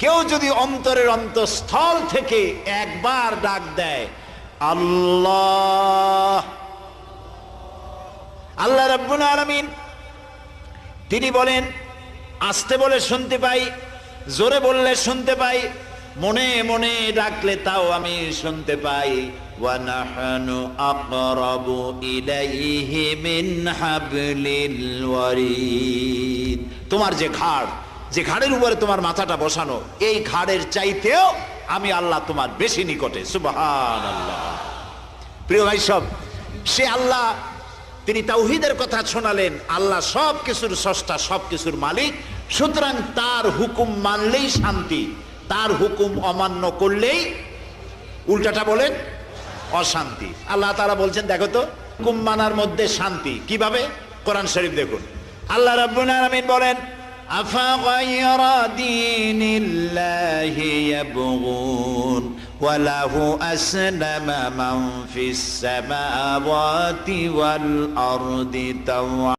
কেউ যদি অন্তরের অন্তঃস্থল থেকে একবার ডাক দেয় আল্লাহ, আল্লাহ রাব্বুল আলামিন তিনি বলেন, আস্তে বলে শুনতে পাই, জোরে বললে শুনতে পাই, মনে মনে ডাকলে তাও আমি শুনতে পাই। ওয়া নাহনু আকরাবু ইলাইহি মিন হাবলিল ওয়ারিদ। তোমার যে ঘাড়, যে ঘাড়ের উপরে তোমার মাথাটা বসানো, এই ঘাড়ের চাইতেও আমি আল্লাহ তোমার বেশি নিকটে। সুবহানাল্লাহ। প্রিয় ভাই সব, সে আল্লাহ তিনি তাওহীদের কথা শোনালেন। আল্লাহ সব কিছুর স্রষ্টা, সব কিছুর মালিক, সুতরাং তার হুকুম মানলেই শান্তি, তার হুকুম অমান্য করলেই উল্টাটা বলেন অশান্তি। আল্লাহ তাআলা বলছেন, দেখো তো হুকুম মানার মধ্যে শান্তি কিভাবে, কোরআন শরীফ দেখুন। আল্লাহ রাব্বুল আলামিন বলেন, আফা গায়রা দীনিল্লাহি ইয়াবগুন ওয়া লাহু আসলামা মান ফিস সামাওয়াতি ওয়াল আরদি তাওয়া